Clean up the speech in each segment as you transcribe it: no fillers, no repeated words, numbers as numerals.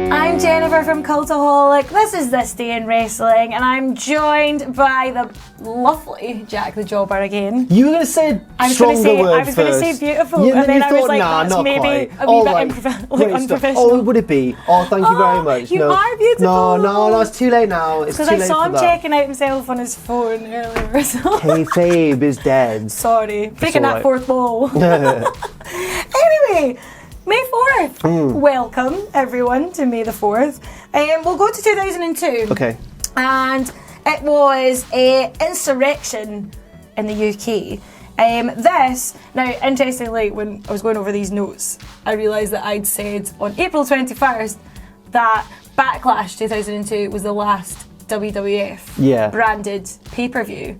I'm Jennifer from Cultaholic. This is This Day in Wrestling, and I'm joined by the lovely Jack the Jobber again. You were going to say I was going to say beautiful, yeah, and then I was thought, like, nah, that's not maybe quite. a wee bit unprofessional. Oh, would it be? Oh, thank you very much. You are beautiful. No, it's too late now. It's too late. Because I saw him checking out himself on his phone earlier. So. Kayfabe is dead. Sorry, breaking that right. fourth wall. Anyway, May 4th. Welcome, everyone, to May the 4th. We'll go to 2002. Okay. And it was an insurrection in the UK. Now, interestingly, when I was going over these notes, I realised that I'd said on April 21st that Backlash 2002 was the last WWF branded pay-per-view.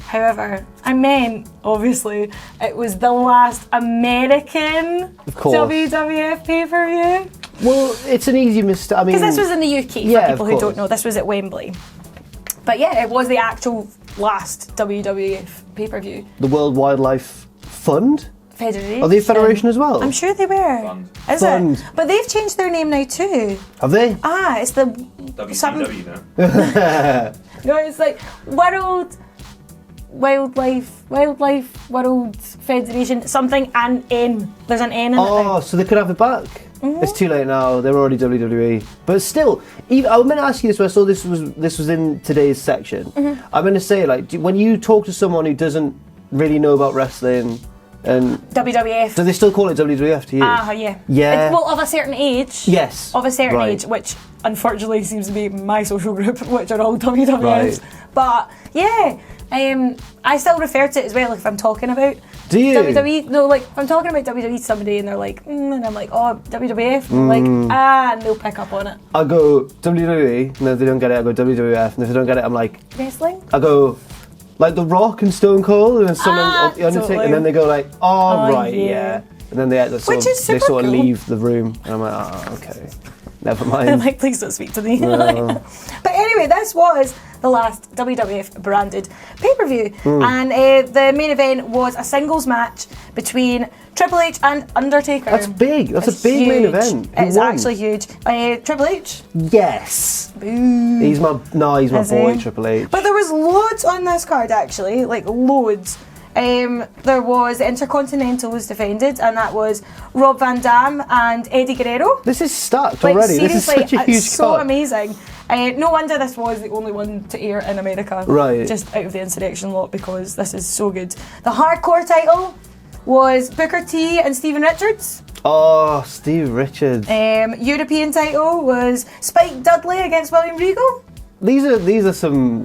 However, I meant, obviously, it was the last American WWF pay-per-view. Well, it's an easy mistake. I mean, because this was in the UK, for people who don't know. This was at Wembley. But yeah, it was the actual last WWF pay-per-view. The World Wildlife Fund? Federation. Are they a federation as well? I'm sure they were. Fund. Is it? But they've changed their name now too. Have they? It's the... WCW now. No, it's like World World Federation, something, and N. There's an N in it now. Oh, so they could have it back. It's too late now. They're already WWE. But still, I was meant to ask you this. When I saw this was in today's section. I'm going to say, like, when you talk to someone who doesn't really know about wrestling and WWF, do they still call it WWF to you? Yeah. Yeah. Well, of a certain age. Yes. Of a certain age, which unfortunately seems to be my social group, which are all WWFs. Right. But yeah. I still refer to it as well, like if I'm talking about WWE. No, like if I'm talking about WWE to somebody and they're like, and I'm like, oh, WWF, and they're like, and they'll pick up on it. I go WWE, and if they don't get it, I go WWF, and if they don't get it, I'm like wrestling. I go like The Rock and Stone Cold, and then someone the Undertaker, totally. and then they go like, right, yeah. And then they sort of leave the room, and I'm like, okay, never mind. I'm like, please don't speak to me. No. But anyway, this was the last WWF branded pay-per-view, and the main event was a singles match between Triple H and Undertaker. That's big. That's a big main event. It's actually huge. Triple H. Yes. Boo. He's my boy, Triple H. But there was loads on this card actually, like loads. There was the Intercontinental was defended, and that was Rob Van Dam and Eddie Guerrero. This is stacked already. Seriously, this is such a huge it's so card. amazing. No wonder this was the only one to air in America. Right. Just out of the insurrection lot, because this is so good. The hardcore title was Booker T and Steven Richards. Oh, Steve Richards. European title was Spike Dudley against William Regal. These are some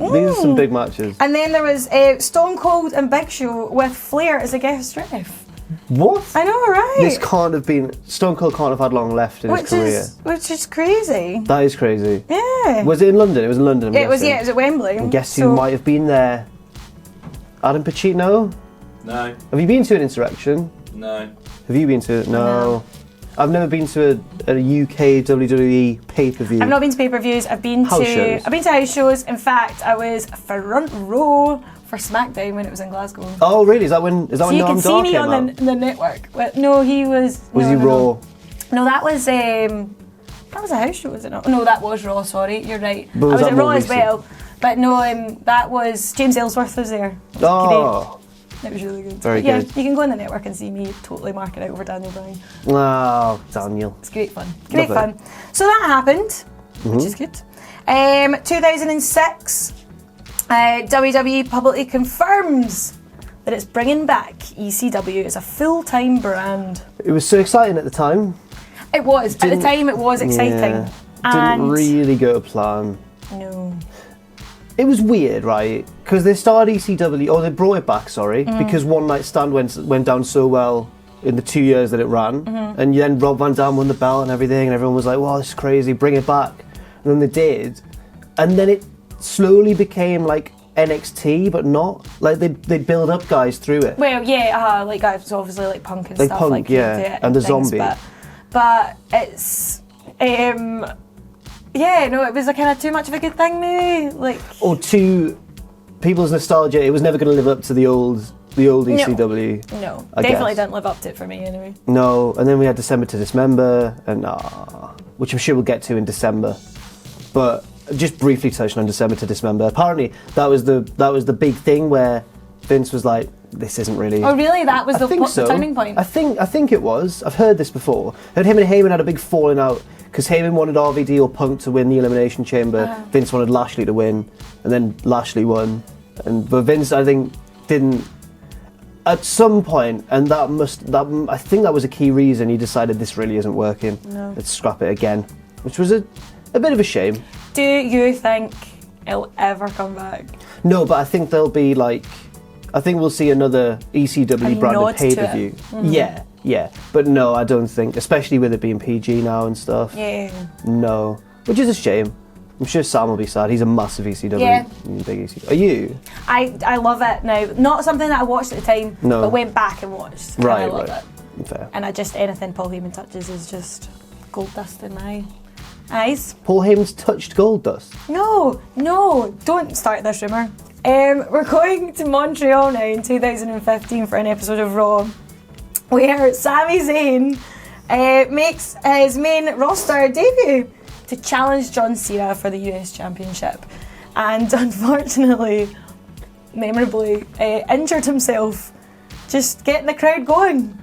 big matches. And then there was Stone Cold and Big Show with Flair as a guest ref. What? I know, right? This can't have been... Stone Cold can't have had long left in his career. Which is crazy. That is crazy. Yeah. Was it in London? It was in London, It was at Wembley. And guess who might have been there? Adam Pacino? No. Have you been to an insurrection? No. Have you been to it? No. I've never been to a UK WWE pay-per-view. I've not been to pay-per-views. I've been to house shows. In fact, I was front row for SmackDown when it was in Glasgow. Oh, really? Is that when so you can see me on the network. But no, he was. Was he Raw? No, that was a house show, was it not? No, that was Raw. Sorry, you're right. I was at Raw as well. But no, that was James Ellsworth was there. Oh. Great. It was really good. Very good. good. You can go on the network and see me totally marking out over Daniel Bryan. Oh, Daniel. It's great fun. Great fun. So that happened, which is good. 2006, WWE publicly confirms that it's bringing back ECW as a full-time brand. It was so exciting at the time. It was. At the time, it was exciting. Yeah, didn't really go to plan. No. It was weird, right? Because they started ECW, or they brought it back, because One Night Stand went down so well in the 2 years that it ran. And then Rob Van Dam won the belt and everything, and everyone was like, wow, this is crazy, bring it back. And then they did. And then it slowly became like NXT, but not. Like, they'd build up guys through it. Well, yeah, like guys, obviously like Punk and stuff like yeah, and the things, Zombie. But it's... yeah, no, it was kind of too much of a good thing, maybe. Like, or to people's nostalgia, it was never going to live up to the old the old ECW. No, I definitely guess. didn't live up to it for me anyway. No, and then we had December to Dismember, and which I'm sure we'll get to in December. But just briefly touching on December to Dismember. Apparently, that was the big thing where Vince was like, "This isn't really." Oh, really? That was the turning point. I think it was. I've heard this before. And him and Heyman had a big falling out because Heyman wanted RVD or Punk to win the Elimination Chamber. Vince wanted Lashley to win, and then Lashley won. But Vince, I think, didn't. At some point, and I think that was a key reason he decided this really isn't working. No. Let's scrap it again, which was a bit of a shame. Do you think it'll ever come back? No, but I think there'll be I think we'll see another ECW branded nod to pay-per-view. Yeah. But no, I don't think, especially with it being PG now and stuff. Yeah. No. Which is a shame. I'm sure Sam will be sad. He's a massive ECW. Yeah. Big ECW. Are you? I love it now. Not something that I watched at the time, No. but went back and watched. And Right, I love right. it. Fair. And anything Paul Heyman touches is just gold dust in my eyes. Paul Heyman's touched gold dust. No, don't start this rumour. We're going to Montreal now in 2015 for an episode of Raw, where Sami Zayn makes his main roster debut to challenge John Cena for the US Championship, and unfortunately, memorably, injured himself just getting the crowd going,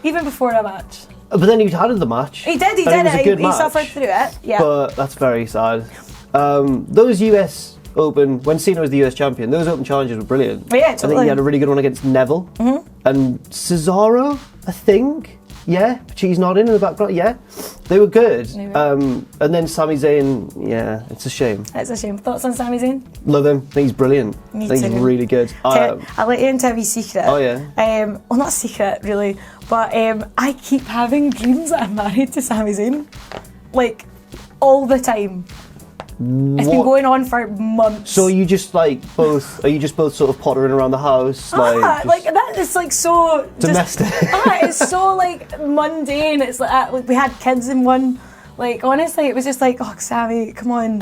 even before a match. But then he'd had the match. He did and it was a good he match, suffered through it, yeah. But that's very sad. Those US Open, when Cena was the US champion, those Open challenges were brilliant. Yeah, I think totally. he had a really good one against Neville. And Cesaro, I think. Yeah, she's nodding in the background. Yeah, they were good. And then Sami Zayn, yeah, it's a shame. It's a shame. Thoughts on Sami Zayn? Love him. I think he's brilliant. Me I think he's too. really good. I'll let you into a wee secret. Oh, yeah? Well, not a secret, really, but I keep having dreams that I'm married to Sami Zayn. Like, all the time. It's been going on for months. So you just are you just both sort of pottering around the house? That is like so domestic. It's so like mundane. It's like we had kids in one. Like honestly, it was just like, oh, Sammy, come on.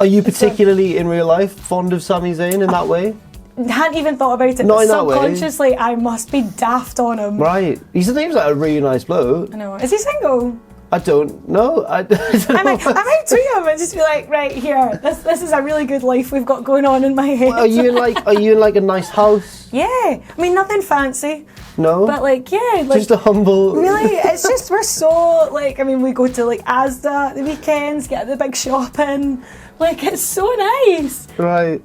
Are you particularly in real life fond of Sami Zayn in that way? Hadn't even thought about it. Not but in that way. subconsciously, I must be daft on him. Right. He seems like a really nice bloke. I know. Is he single? I don't know. I don't know. I might tweet him and just be like, right here, this is a really good life we've got going on in my head. Are you in like a nice house? Yeah, I mean nothing fancy. No. But like, yeah, like just a humble. Really, it's just we're so like. I mean, we go to like Asda at the weekends, get the big shopping. Like, it's so nice. Right.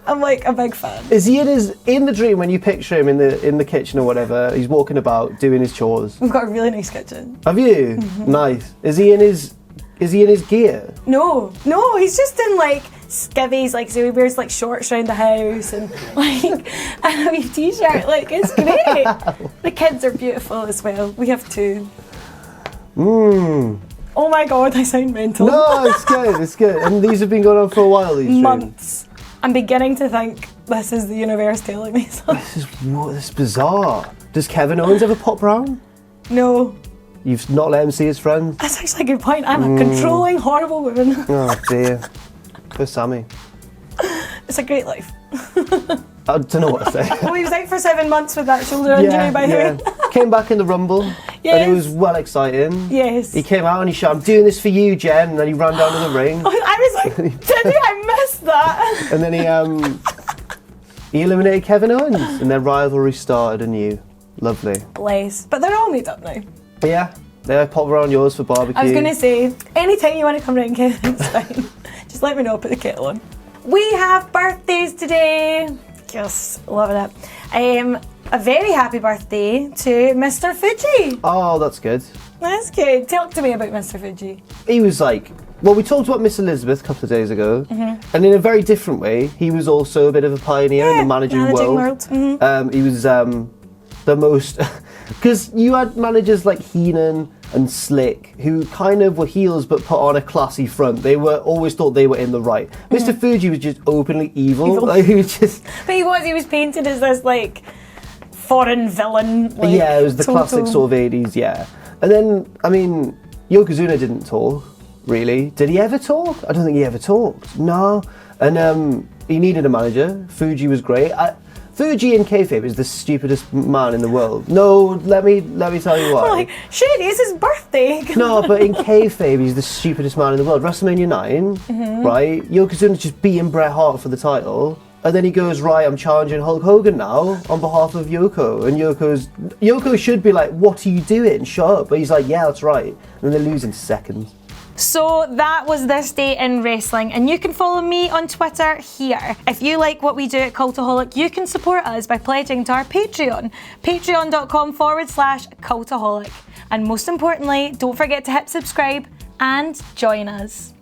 I'm like a big fan. Is he in the dream when you picture him in the kitchen or whatever? He's walking about doing his chores. We've got a really nice kitchen. Have you? Nice. Is he in his gear? No, he's just in like skivvies, like so he wears like shorts around the house and like and a wee t-shirt. Like it's great. The kids are beautiful as well. We have two. Oh my god, I sound mental. No, it's good. It's good. And these have been going on for a while. These months. I'm beginning to think this is the universe telling me something. This is bizarre. Does Kevin Owens ever pop round? No. You've not let him see his friends? That's actually a good point. I'm a controlling, horrible woman. Oh dear. Poor Sammy. It's a great life. I don't know what to say. Well, he was out for 7 months with that shoulder injury, by the way. Came back in the Rumble. Yes. And it was well exciting. Yes. He came out and he shouted, "I'm doing this for you, Jen," and then he ran down to the ring. I was like, did I miss that? And then he eliminated Kevin Owens, and their rivalry started anew. Lovely. Bless. But they're all made up now. But yeah, they pop around yours for barbecue. I was going to say, anytime you want to come round, Kevin, it's fine. Just let me know, put the kettle on. We have birthdays today. Yes, loving it. A very happy birthday to Mr. Fuji. Oh, that's good. That's good. Talk to me about Mr. Fuji. He was like, well, we talked about Miss Elizabeth a couple of days ago, and in a very different way, he was also a bit of a pioneer in the managing world. He was the most, because you had managers like Heenan and Slick, who kind of were heels but put on a classy front. They were always thought they were in the right. Mr. Fuji was just openly evil. Like, he was just. But he was painted as this like foreign villain. Like, yeah, it was the classic sort of 80s. Yeah, and then I mean, Yokozuna didn't talk really. Did he ever talk? I don't think he ever talked. No, and he needed a manager. Fuji was great. Fergie in kayfabe is the stupidest man in the world. No, let me tell you why. Like, shit, it's his birthday. No, but in kayfabe, he's the stupidest man in the world. WrestleMania 9, right? Yokozuna's just beating Bret Hart for the title. And then he goes, right, I'm challenging Hulk Hogan now on behalf of Yoko. And Yoko should be like, what are you doing? Shut up. But he's like, yeah, that's right. And they lose in seconds. So that was this day in wrestling, and you can follow me on Twitter here. If you like what we do at Cultaholic, you can support us by pledging to our Patreon, patreon.com/Cultaholic. And most importantly, don't forget to hit subscribe and join us.